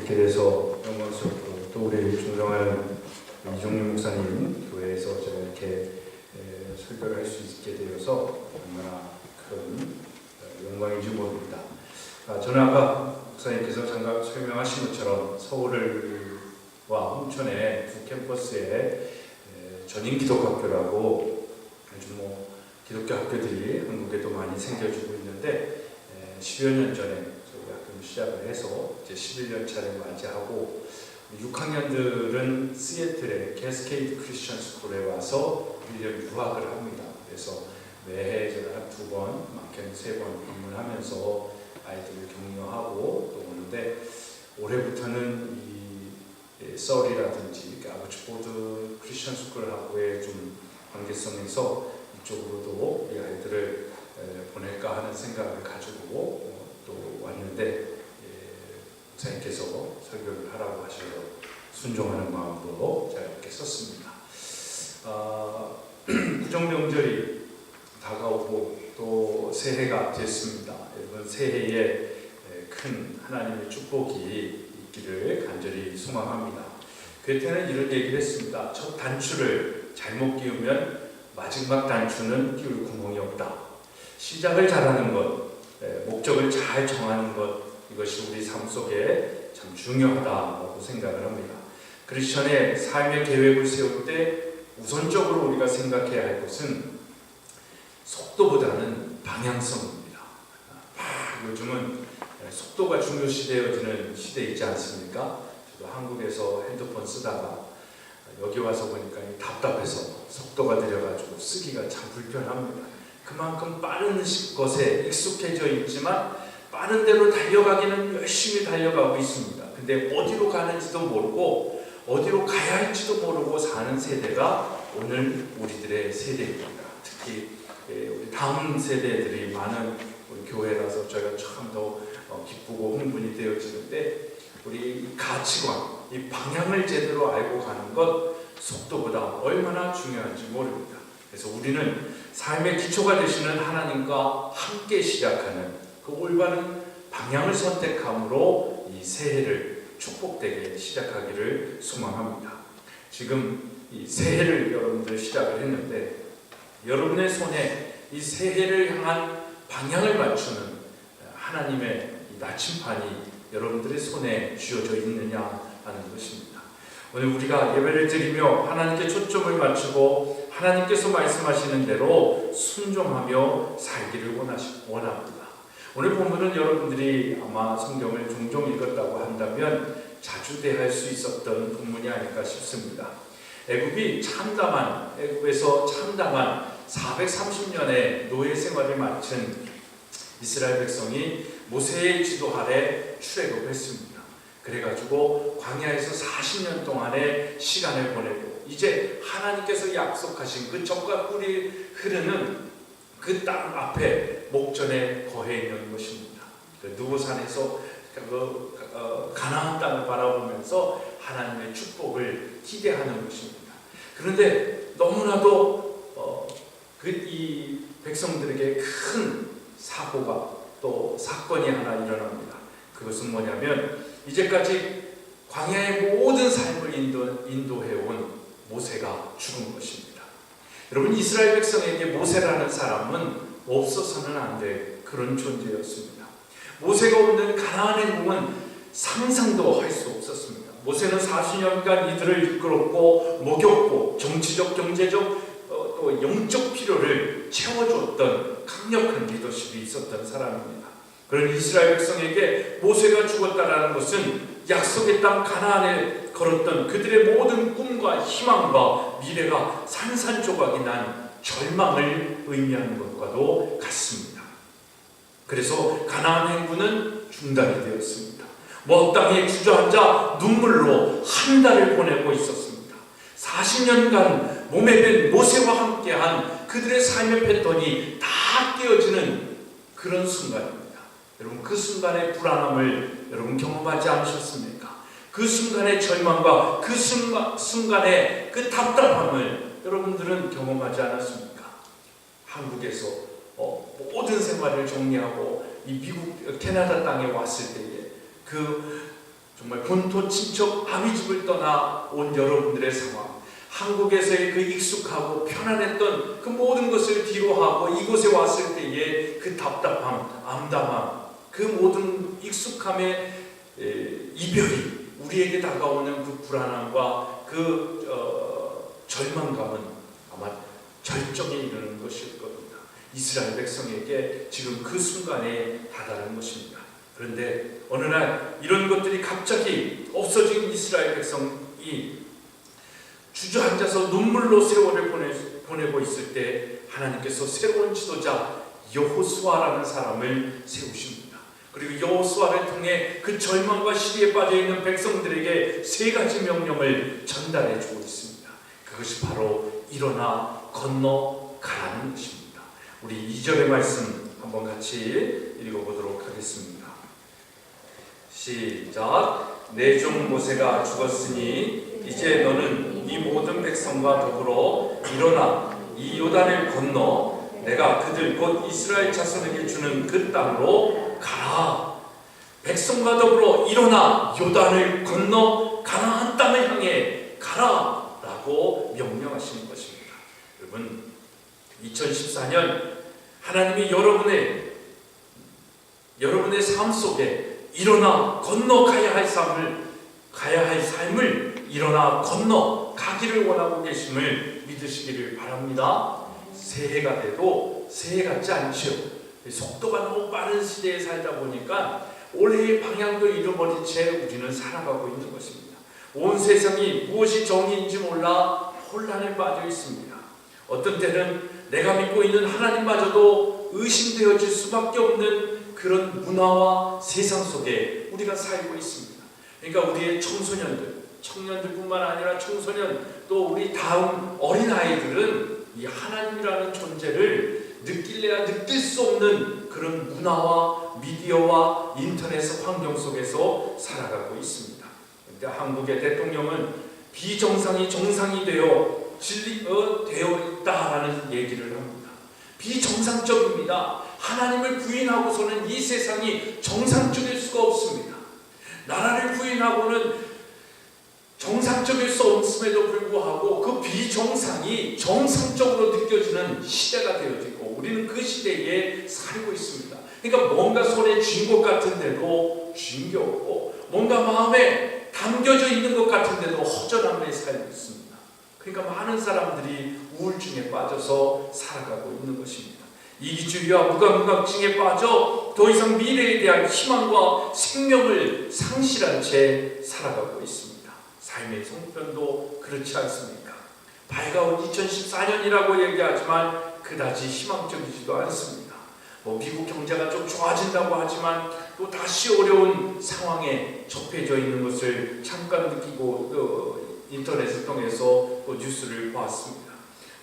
뵙게 돼서 영광스럽고 또 우리 존경하는 이종윤 목사님 교회에서 제가 이렇게 설교를 할 수 있게 되어서 얼마나 큰 영광인지 모릅니다. 저는 아까 목사님께서 잠깐 설명하신 것처럼 서울과 홍천의 두 캠퍼스에 전인 기독학교라고 요즘 기독교 학교들이 한국에도 많이 생겨지고 있는데 10여 년 전에 저희 학교를 시작을 해서 이제 11년 차를 맞이하고 6학년들은 시애틀의 캐스케이드 크리스천 스쿨에 와서 1년 유학을 합니다. 그래서 매해 제가 한 2번, 많게는 3번 방문하면서 아이들을 격려하고 또 오는데 올해부터는 이 썰이라든지 아버츠포드 크리스천 스쿨하고의 좀 관계성에서 이쪽으로도 이 아이들을 보낼까 하는 생각을 가지고 또 왔는데 목사님께서 설교를 하라고 하셔서 순종하는 마음으로 제가 이렇게 썼습니다. 구정명절이 다가오고 또 새해가 됐습니다. 이번 새해에 큰 하나님의 축복이 있기를 간절히 소망합니다. 괴테는 이런 얘기를 했습니다. 첫 단추를 잘못 끼우면 마지막 단추는 끼울 구멍이 없다. 시작을 잘하는 것, 목적을 잘 정하는 것, 이것이 우리 삶 속에 참 중요하다고 생각을 합니다. 크리스천의 삶의 계획을 세울 때 우선적으로 우리가 생각해야 할 것은 속도보다는 방향성입니다. 요즘은 속도가 중요시되어지는 시대이지 않습니까? 저도 한국에서 핸드폰 쓰다가 여기 와서 보니까 답답해서 속도가 느려가지고 쓰기가 참 불편합니다. 그만큼 빠른 것에 익숙해져 있지만 빠른 대로 달려가기는 열심히 달려가고 있습니다. 근데 어디로 가는지도 모르고 어디로 가야 할지도 모르고 사는 세대가 오늘 우리들의 세대입니다. 특히 우리 다음 세대들이 많은 우리 교회라서 저희가 참 더 기쁘고 흥분이 되어지는데 우리 가치관, 이 방향을 제대로 알고 가는 것 속도보다 얼마나 중요한지 모릅니다. 그래서 우리는 삶의 기초가 되시는 하나님과 함께 시작하는 그 올바른 방향을 선택함으로 이 새해를 축복되게 시작하기를 소망합니다. 지금 이 새해를 여러분들 시작을 했는데 여러분의 손에 이 새해를 향한 방향을 맞추는 하나님의 이 나침반이 여러분들의 손에 쥐어져 있느냐 하는 것입니다. 오늘 우리가 예배를 드리며 하나님께 초점을 맞추고 하나님께서 말씀하시는 대로 순종하며 살기를 원합니다. 오늘 본문은 여러분들이 아마 성경을 종종 읽었다고 한다면 자주 대할 수 있었던 본문이 아닐까 싶습니다. 애굽에서 참담한 430년의 노예 생활을 마친 이스라엘 백성이 모세의 지도 아래 출애굽했습니다. 그래가지고 광야에서 40년 동안의 시간을 보내고 이제 하나님께서 약속하신 그 젖과 꿀이 흐르는 그 땅 앞에 목전에 거해 있는 것입니다. 누보산에서 가나안 땅을 바라보면서 하나님의 축복을 기대하는 것입니다. 그런데 너무나도 이 백성들에게 큰 사고가 또 사건이 하나 일어납니다. 그것은 뭐냐면 이제까지 광야의 모든 삶을 인도해온 모세가 죽은 것입니다. 여러분, 이스라엘 백성에게 모세라는 사람은 없어서는 안 될 그런 존재였습니다. 모세가 없는 가나안의 꿈은 상상도 할 수 없었습니다. 모세는 40년간 이들을 이끌었고 먹였고 정치적, 경제적, 또 영적 필요를 채워줬던 강력한 리더십이 있었던 사람입니다. 그런 이스라엘 백성에게 모세가 죽었다라는 것은 약속의 땅 가나안에 걸었던 그들의 모든 꿈과 희망과 미래가 산산조각이 난 절망을 의미하는 것과도 같습니다. 그래서 가나안 행군은 중단이 되었습니다. 먼 땅에 주저앉아 눈물로 한 달을 보내고 있었습니다. 40년간 몸에 밴 모세와 함께한 그들의 삶의 패턴이 다 깨어지는 그런 순간입니다. 여러분, 그 순간의 불안함을 여러분 경험하지 않으셨습니까? 그 순간의 절망과 그 순간의 그 답답함을 여러분들은 경험하지 않았습니까? 한국에서 모든 생활을 정리하고 이 미국 캐나다 땅에 왔을 때에 그 정말 본토 친척 아비집을 떠나 온 여러분들의 상황, 한국에서의 그 익숙하고 편안했던 그 모든 것을 뒤로하고 이곳에 왔을 때의 그 답답함, 암담함, 그 모든 익숙함의 이별이 우리에게 다가오는 그 불안함과 그 절망감은 아마 절정에 이르는 것일 겁니다. 이스라엘 백성에게 지금 그 순간에 다다른 것입니다. 그런데 어느 날 이런 것들이 갑자기 없어진 이스라엘 백성이 주저앉아서 눈물로 세월을 보내고 있을 때 하나님께서 새로운 지도자 여호수아라는 사람을 세우십니다. 그리고 여호수아를 통해 그 절망과 시리에 빠져있는 백성들에게 세 가지 명령을 전달해 주고 있습니다. 그것이 바로 일어나 건너가라는 것입니다. 우리 2절의 말씀 한번 같이 읽어보도록 하겠습니다. 시작. 내 종 모세가 죽었으니 이제 너는 이 모든 백성과 더불어 일어나 이 요단을 건너 내가 그들 곧 이스라엘 자손에게 주는 그 땅으로 가라. 백성과 더불어 일어나 요단을 건너 가나안 땅을 향해 가라 라고 명령하시는 것입니다. 여러분, 2014년 하나님이 여러분의 삶 속에 일어나 건너가야 할 삶을 일어나 건너가기를 원하고 계심을 믿으시기를 바랍니다. 새해가 돼도 새해 같지 않죠. 속도가 너무 빠른 시대에 살다 보니까 올해의 방향도 잃어버린 채 우리는 살아가고 있는 것입니다. 온 세상이 무엇이 정의인지 몰라 혼란에 빠져 있습니다. 어떤 때는 내가 믿고 있는 하나님마저도 의심되어질 수밖에 없는 그런 문화와 세상 속에 우리가 살고 있습니다. 그러니까 우리의 청년들뿐만 아니라 청소년, 또 우리 다음 어린아이들은 이 하나님이라는 존재를 느낄래야 느낄 수 없는 그런 문화와 미디어와 인터넷 환경 속에서 살아가고 있습니다. 그런데 한국의 대통령은 비정상이 정상이 되어 되어 있다라는 얘기를 합니다. 비정상적입니다. 하나님을 부인하고서는 이 세상이 정상적일 수가 없습니다. 나라를 부인하고는 정상적일 수 없음에도 불구하고 그 비정상이 정상적으로 느껴지는 시대가 되어지고 우리는 그 시대에 살고 있습니다. 그러니까 뭔가 손에 쥔 것 같은데도 쥔 게 없고 뭔가 마음에 담겨져 있는 것 같은데도 허전함에 살고 있습니다. 그러니까 많은 사람들이 우울증에 빠져서 살아가고 있는 것입니다. 이기주의와 무감각증에 빠져 더 이상 미래에 대한 희망과 생명을 상실한 채 살아가고 있습니다. 삶의 성편도 그렇지 않습니까? 밝아온 2014년이라고 얘기하지만 그다지 희망적이지도 않습니다. 미국 경제가 좀 좋아진다고 하지만 또 다시 어려운 상황에 접해져 있는 것을 잠깐 느끼고 인터넷을 통해서 뉴스를 보았습니다.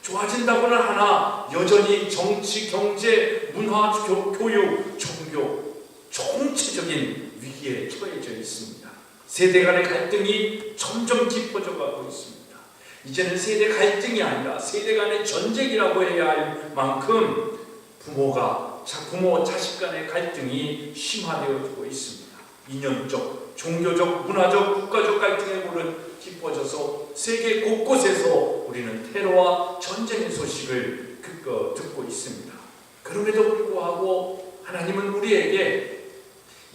좋아진다고는 하나 여전히 정치, 경제, 문화, 교육, 종교 총체적인 위기에 처해져 있습니다. 세대 간의 갈등이 점점 깊어져 가고 있습니다. 이제는 세대 갈등이 아니라 세대 간의 전쟁이라고 해야 할 만큼 부모 자식 간의 갈등이 심화되어지고 있습니다. 이념적, 종교적, 문화적, 국가적 갈등의 물은 깊어져서 세계 곳곳에서 우리는 테러와 전쟁의 소식을 듣고 있습니다. 그럼에도 불구하고 하나님은 우리에게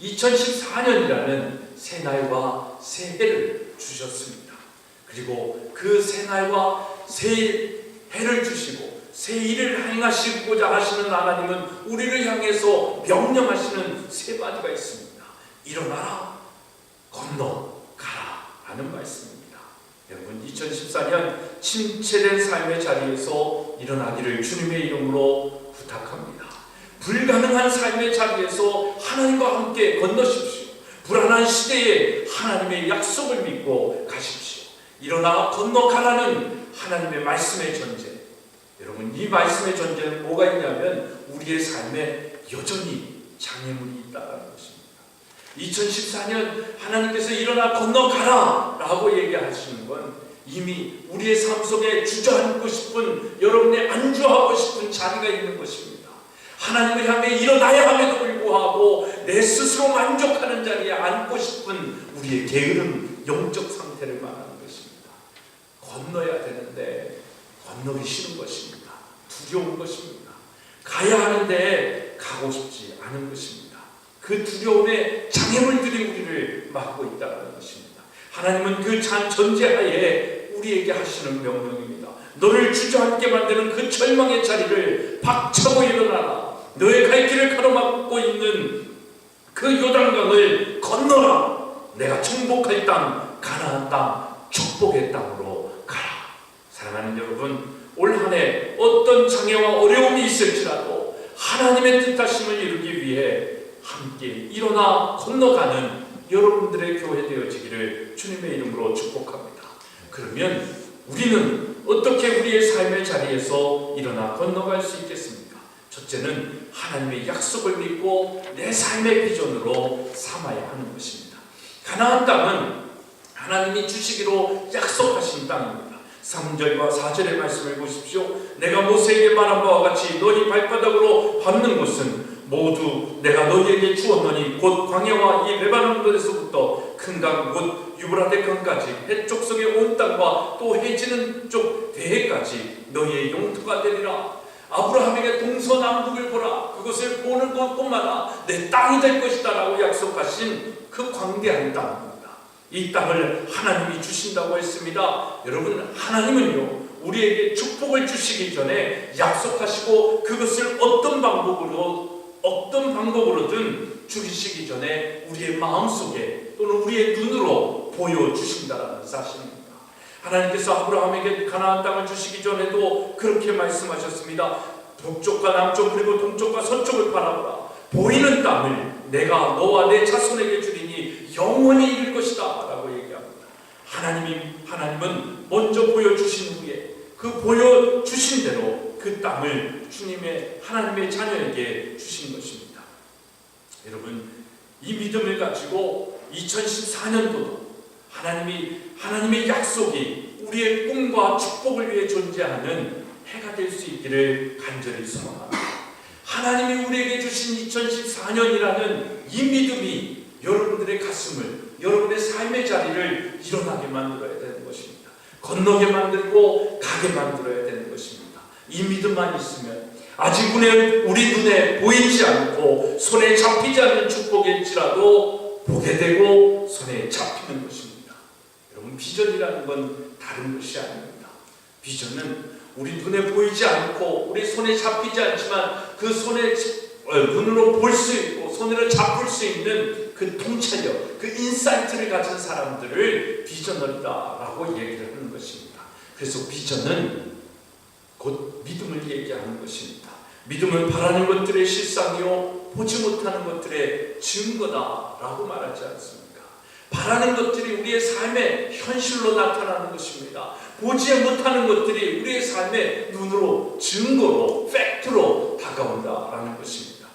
2014년이라는 새 날과 새 해를 주셨습니다. 그리고 그 새 날과 새 해를 주시고 새 일을 행하시고자 하시는 하나님은 우리를 향해서 명령하시는 세 가지가 있습니다. 일어나라, 건너가라 라는 말씀입니다. 여러분, 2014년 침체된 삶의 자리에서 일어나기를 주님의 이름으로 부탁합니다. 불가능한 삶의 자리에서 하나님과 함께 건너십시오. 불안한 시대에 하나님의 약속을 믿고 가십시오. 일어나 건너가라는 하나님의 말씀의 전제. 여러분, 이 말씀의 전제는 뭐가 있냐면 우리의 삶에 여전히 장애물이 있다는 것입니다. 2014년 하나님께서 일어나 건너가라 라고 얘기하시는 건 이미 우리의 삶 속에 주저앉고 싶은, 여러분의 안주하고 싶은 자리가 있는 것입니다. 하나님을 향해 일어나야 함에도 불구하고 내 스스로 만족하는 자리에 앉고 싶은 우리의 게으름, 영적 상태를 말하는 것입니다. 건너야 되는데 건너기 싫은 것입니다. 두려운 것입니다. 가야 하는데 가고 싶지 않은 것입니다. 그 두려움에 장애물들이 우리를 막고 있다는 것입니다. 하나님은 그 전제하에 우리에게 하시는 명령입니다. 너를 주저앉게 만드는 그 절망의 자리를 박차고 일어나라. 너의 갈 길을 가로막고 있는 그 요단강을 건너라. 내가 정복할 땅, 가나안 땅, 축복의 땅으로 가라. 사랑하는 여러분, 올 한 해 어떤 장애와 어려움이 있을지라도 하나님의 뜻하심을 이루기 위해 함께 일어나 건너가는 여러분들의 교회 되어지기를 주님의 이름으로 축복합니다. 그러면 우리는 어떻게 우리의 삶의 자리에서 일어나 건너갈 수 있겠습니까? 첫째는 하나님의 약속을 믿고 내 삶의 비전으로 삼아야 하는 것입니다. 가나안 땅은 하나님이 주시기로 약속하신 땅입니다. 3절과 4절의 말씀을 보십시오. 내가 모세에게 말한 바와 같이 너희 발바닥으로 밟는 곳은 모두 내가 너희에게 주었노니 곧 광야와 이 레바논에서부터 큰 강 곧 유브라데 강까지 해쪽 성의 온 땅과 또 해지는 쪽 대해까지 너희의 영토가 되리라. 아브라함에게 동서남북을 보라. 그것을 보는 것뿐만아 내 땅이 될 것이다 라고 약속하신 그 광대한 땅입니다. 이 땅을 하나님이 주신다고 했습니다. 여러분, 하나님은요 우리에게 축복을 주시기 전에 약속하시고 그것을 어떤 방법으로든 주시기 전에 우리의 마음속에 또는 우리의 눈으로 보여주신다는 사실입니다. 하나님께서 아브라함에게 가나안 땅을 주시기 전에도 그렇게 말씀하셨습니다. 북쪽과 남쪽 그리고 동쪽과 서쪽을 바라보라. 보이는 땅을 내가 너와 내 자손에게 주리니 영원히 이룰 것이다 라고 얘기합니다. 하나님은 먼저 보여주신 후에 그 보여주신 대로 그 땅을 하나님의 자녀에게 주신 것입니다. 여러분, 이 믿음을 가지고 2014년도도 하나님의 약속이 우리의 꿈과 축복을 위해 존재하는 해가 될 수 있기를 간절히 소망합니다. 하나님이 우리에게 주신 2014년이라는 이 믿음이 여러분들의 가슴을, 여러분의 삶의 자리를 일어나게 만들어야 되는 것입니다. 건너게 만들고 가게 만들어야 되는 것입니다. 이 믿음만 있으면 아직 우리 눈에 보이지 않고 손에 잡히지 않는 축복일지라도 보게 되고 손에 잡히는 것입니다. 여러분, 비전이라는 건 다른 것이 아닙니다. 비전은 우리 눈에 보이지 않고 우리 손에 잡히지 않지만 그 손에 눈으로 볼 수 있고 손으로 잡을 수 있는 그 통찰력, 그 인사이트를 가진 사람들을 비전너리다라고 얘기를 하는 것입니다. 그래서 비전은 곧 믿음을 얘기하는 것입니다. 믿음은 바라는 것들의 실상이요 보지 못하는 것들의 증거다라고 말하지 않습니까? 바라는 것들이 우리의 삶의 현실로 나타나는 것입니다. 보지 못하는 것들이 우리의 삶의 눈으로, 증거로, 팩트로 다가온다라는 것입니다.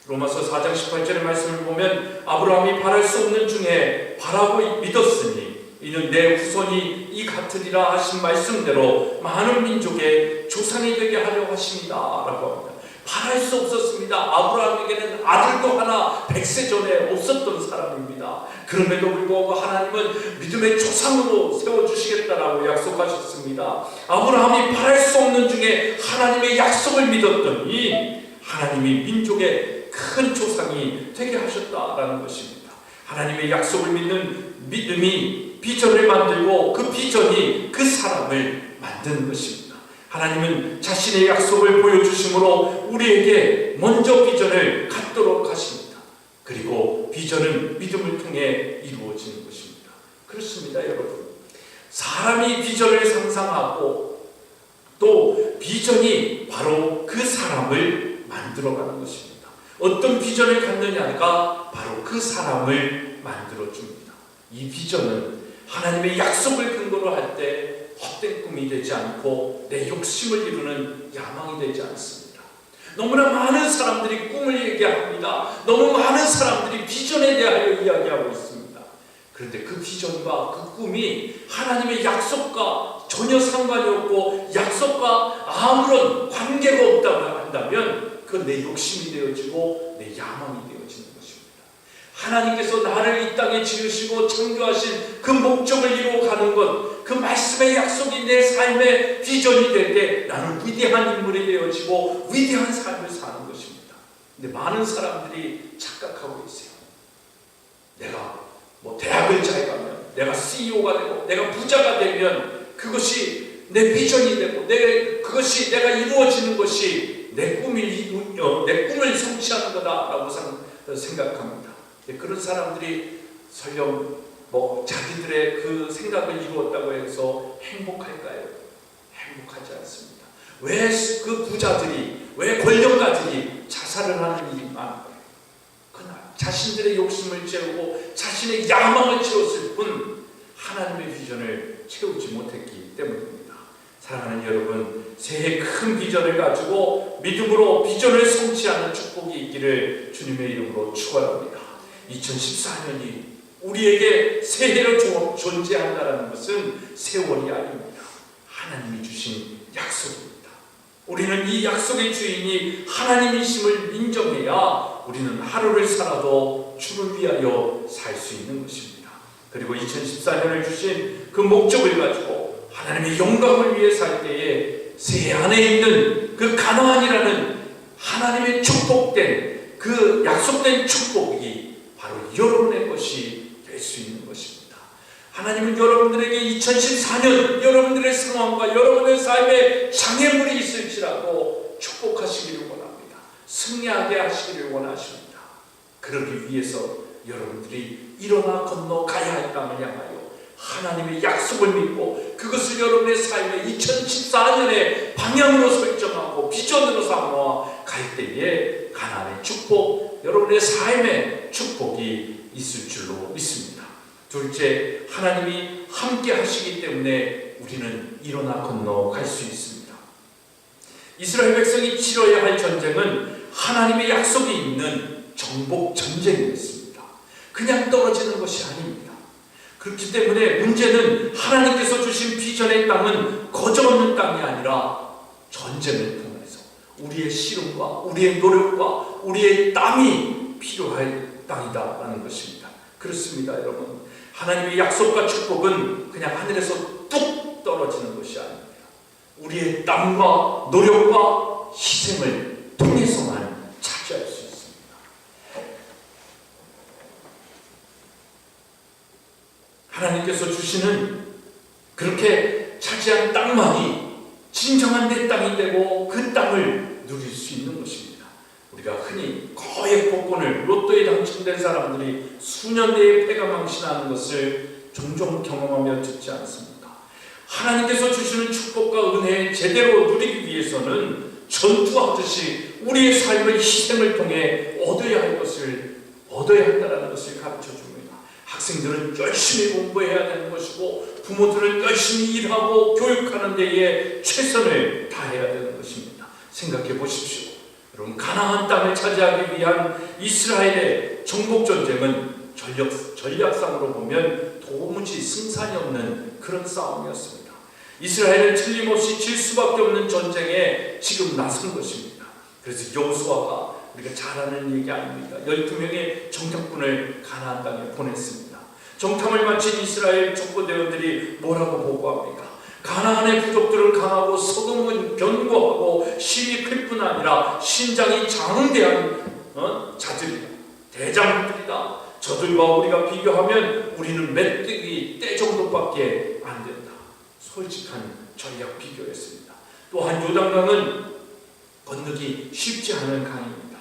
로마서 4장 18절의 말씀을 보면 아브라함이 바랄 수 없는 중에 바라고 믿었으니 이는 내 후손이 이 같으리라 하신 말씀대로 많은 민족의 조상이 되게 하려 하십니다 라고 합니다. 바랄 수 없었습니다. 아브라함에게는 아들도 하나 100세 전에 없었던 사람입니다. 그럼에도 불구하고 하나님은 믿음의 조상으로 세워주시겠다라고 약속하셨습니다. 아브라함이 바랄 수 없는 중에 하나님의 약속을 믿었더니 하나님이 민족의 큰 조상이 되게 하셨다라는 것입니다. 하나님의 약속을 믿는 믿음이 비전을 만들고 그 비전이 그 사람을 만드는 것입니다. 하나님은 자신의 약속을 보여주심으로 우리에게 먼저 비전을 갖도록 하십니다. 그리고 비전은 믿음을 통해 이루어지는 것입니다. 그렇습니다, 여러분. 사람이 비전을 상상하고 또 비전이 바로 그 사람을 만들어가는 것입니다. 어떤 비전을 갖느냐가 바로 그 사람을 만들어줍니다. 이 비전은 하나님의 약속을 근거로 할 때 헛된 꿈이 되지 않고 내 욕심을 이루는 야망이 되지 않습니다. 너무나 많은 사람들이 꿈을 얘기합니다. 너무 많은 사람들이 비전에 대하여 이야기하고 있습니다. 그런데 그 비전과 그 꿈이 하나님의 약속과 전혀 상관이 없고 약속과 아무런 관계가 없다고 한다면 그건 내 욕심이 되어지고 내 야망이 되어지는 것입니다. 하나님께서 나를 이 땅에 지으시고 창조하신 그 목적을 이루어 가는 것, 그 말씀의 약속이 내 삶의 비전이 될 때 나는 위대한 인물이 되어지고 위대한 삶을 사는 것입니다. 근데 많은 사람들이 착각하고 있어요. 내가 대학을 잘 가면, 내가 CEO가 되고, 내가 부자가 되면 그것이 내 비전이 되고, 그것이 내가 이루어지는 것이 내 꿈을 성취하는 거다라고 생각합니다. 그런 사람들이 설령 자기들의 그 생각을 이루었다고 해서 행복할까요? 행복하지 않습니다. 왜 그 부자들이, 왜 권력가들이 자살을 하는 일이 많아요? 자신들의 욕심을 채우고 자신의 야망을 채웠을 뿐 하나님의 비전을 채우지 못했기 때문입니다. 사랑하는 여러분, 새해 큰 비전을 가지고 믿음으로 비전을 성취하는 축복이 있기를 주님의 이름으로 축원합니다. 2014년이 우리에게 새해로 존재한다는 것은 세월이 아닙니다. 하나님이 주신 약속입니다. 우리는 이 약속의 주인이 하나님이심을 인정해야 우리는 하루를 살아도 주를 위하여 살 수 있는 것입니다. 그리고 2014년을 주신 그 목적을 가지고 하나님의 영광을 위해 살 때에 새해 안에 있는 그 가나안이라는 하나님의 축복된 그 약속된 축복이 바로 여러분의 것이 될 수 있는 것입니다. 하나님은 여러분들에게 2014년 여러분들의 상황과 여러분의 삶에 장애물이 있을지라도 축복하시기를 원합니다. 승리하게 하시기를 원하십니다. 그러기 위해서 여러분들이 일어나 건너가야 할 땅을 향하여 하나님의 약속을 믿고 그것을 여러분의 삶의 2014년의 방향으로 설정하고 비전으로 삼아 갈 때에 가나안의 축복, 여러분의 삶의 축복이 있을 줄로 믿습니다. 둘째, 하나님이 함께 하시기 때문에 우리는 일어나 건너갈 수 있습니다. 이스라엘 백성이 치러야 할 전쟁은 하나님의 약속이 있는 정복 전쟁이었습니다. 그냥 떨어지는 것이 아닙니다. 그렇기 때문에 문제는 하나님께서 주신 비전의 땅은 거저없는 땅이 아니라 전쟁을 통해서 우리의 씨름과 우리의 노력과 우리의 땀이 필요할 땅이다라는 것입니다. 그렇습니다, 여러분. 하나님의 약속과 축복은 그냥 하늘에서 뚝 떨어지는 것이 아닙니다. 우리의 땀과 노력과 희생을 통해서만 차지할 수 있습니다. 하나님께서 주시는 그렇게 차지한 땅만이 진정한 내 땅이 되고 그 땅을 누릴 수 있는 것입니다. 우리가 흔히 거액 복권을 로또에 당첨된 사람들이 수년 내에 패가 망신하는 것을 종종 경험하며 듣지 않습니까? 하나님께서 주시는 축복과 은혜 제대로 누리기 위해서는 전투하듯이 우리의 삶의 희생을 통해 얻어야 한다는 것을 가르쳐 줍니다. 학생들은 열심히 공부해야 되는 것이고 부모들은 열심히 일하고 교육하는 데에 최선을 다해야 되는 것입니다. 생각해 보십시오. 여러분, 가나안 땅을 차지하기 위한 이스라엘의 정복전쟁은 전략상으로 보면 도무지 승산이 없는 그런 싸움이었습니다. 이스라엘은 틀림없이 질 수밖에 없는 전쟁에 지금 나선 것입니다. 그래서 여호수아가 우리가 잘 아는 얘기 아닙니까? 12명의 정탐꾼을 가나안 땅에 보냈습니다. 정탐을 마친 이스라엘 족보대원들이 뭐라고 보고합니까? 가나안의 부족들은 강하고 서금은 견고하고 힘이 클 뿐 아니라 신장이 장대한 자들이다. 대장들이다. 저들과 우리가 비교하면 우리는 메뚜기 떼 정도밖에 안 된다. 솔직한 전략 비교였습니다. 또한 요단강은 건너기 쉽지 않은 강입니다.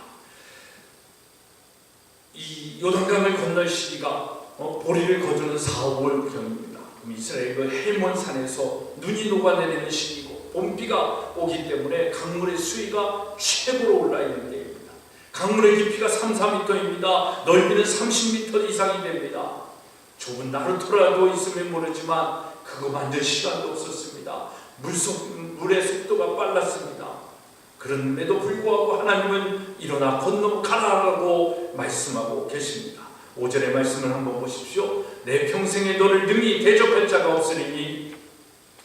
이 요단강을 건널 시기가 보리를 거두는 4~5월경입니다. 이스라엘 그 헬몬산에서 눈이 녹아내리는 시기고 봄비가 오기 때문에 강물의 수위가 최고로 올라 있는 때입니다. 강물의 깊이가 3~4m입니다. 넓이는 30m 이상이 됩니다. 좁은 나루터라도 있으면 모르지만 그거 만들 시간도 없었습니다. 물의 속도가 빨랐습니다. 그런데도 불구하고 하나님은 일어나 건너가라라고 말씀하고 계십니다. 5절의 말씀을 한번 보십시오. 내 평생에 너를 능히 대적할 자가 없으리니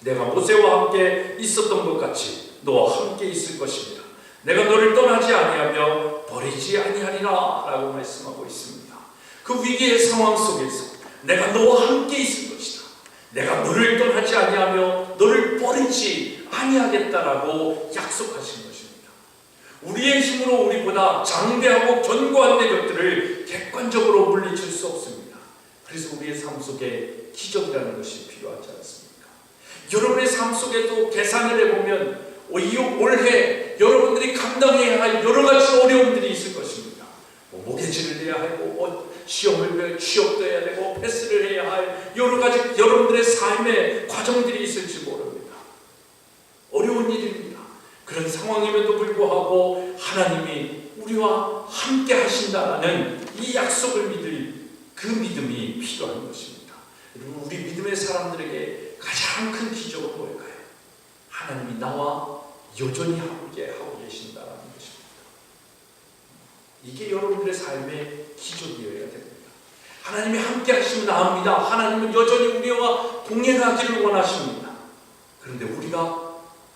내가 모세와 함께 있었던 것 같이 너와 함께 있을 것입니다. 내가 너를 떠나지 아니하며 버리지 아니하리라 라고 말씀하고 있습니다. 그 위기의 상황 속에서 내가 너와 함께 있을 것이다. 내가 너를 떠나지 아니하며 너를 버리지 아니하겠다라고 약속하신 것입니다. 우리의 힘으로 우리보다 장대하고 견고한 내적들을 객관적으로 물리칠 수 없습니다. 그래서 우리의 삶 속에 기적이라는 것이 필요하지 않습니까? 여러분의 삶 속에도 계산을 해보면 올해 여러분들이 감당해야 할 여러 가지 어려움들이 있을 것입니다. 모계지를 내야 하고 취업도 해야 되고 패스를 해야 할 여러 가지 여러분들의 삶의 과정들이 있을지 모릅니다. 어려운 일입니다. 그런 상황임에도 불구하고 하나님이 우리와 함께 하신다라는 이 약속을 믿을 그 믿음이 필요한 것입니다. 여러분, 우리 믿음의 사람들에게 가장 큰 기적은 뭘까요? 하나님이 나와 여전히 함께 하고 계신다라는 것입니다. 이게 여러분들의 삶의 기적이어야 됩니다. 하나님이 함께 하시면 압니다. 하나님은 여전히 우리와 동행하기를 원하십니다. 그런데 우리가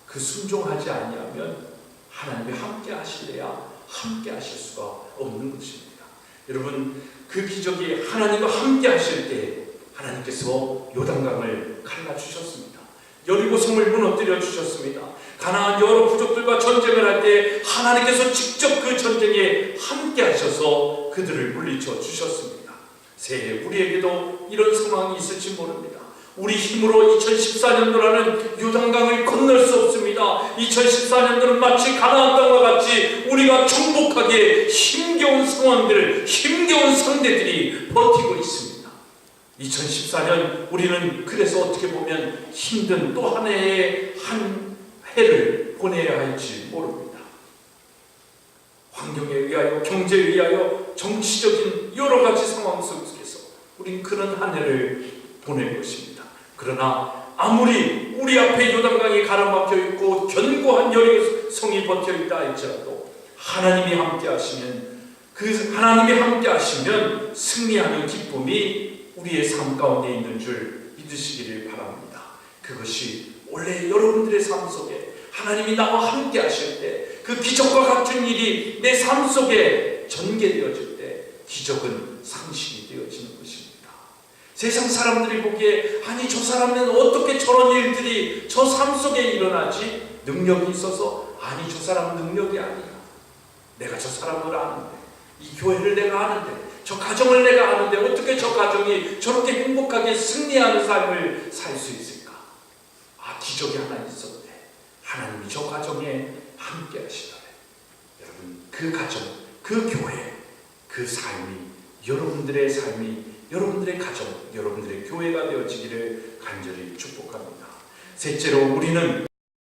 그 순종하지 아니하면 하나님이 함께 하실래야 함께 하실 수가 없는 것입니다. 여러분, 그 기적이 하나님과 함께 하실 때 하나님께서 요단강을 갈라주셨습니다. 여리고성을 무너뜨려 주셨습니다. 가나안 여러 부족들과 전쟁을 할 때 하나님께서 직접 그 전쟁에 함께 하셔서 그들을 물리쳐 주셨습니다. 새해 우리에게도 이런 상황이 있을지 모릅니다. 우리 힘으로 2014년도라는 요단강을 건널 수 없습니다. 2014년도는 마치 가나안 땅과 같이 우리가 정복하기에 힘겨운 상황들, 힘겨운 상대들이 버티고 있습니다. 2014년 우리는 그래서 어떻게 보면 힘든 또 한 해의 한 해를 보내야 할지 모릅니다. 환경에 의하여, 경제에 의하여, 정치적인 여러 가지 상황 속에서 우린 그런 한 해를 보낼 것입니다. 그러나 아무리 우리 앞에 요단강이 가로막혀 있고 견고한 여리고성이 버텨 있다 할지라도 하나님이 함께 하시면 승리하는 기쁨이 우리의 삶 가운데 있는 줄 믿으시기를 바랍니다. 그것이 원래 여러분들의 삶 속에 하나님이 나와 함께 하실 때 그 기적과 같은 일이 내 삶 속에 전개되어질 때 기적은 상식이 되어지는 것입니다. 세상 사람들이 보기에 아니 저 사람은 어떻게 저런 일들이 저 삶 속에 일어나지? 능력이 있어서 아니 저 사람은 능력이 아니야. 내가 저 사람을 아는데 이 교회를 내가 아는데 저 가정을 내가 아는데 어떻게 저 가정이 저렇게 행복하게 승리하는 삶을 살 수 있을까? 아, 기적이 하나 있었네. 하나님이 저 가정에 함께 하시더래. 여러분, 그 가정, 그 교회, 그 삶이 여러분들의 삶이 여러분들의 가정, 여러분들의 교회가 되어지기를 간절히 축복합니다. 셋째로 우리는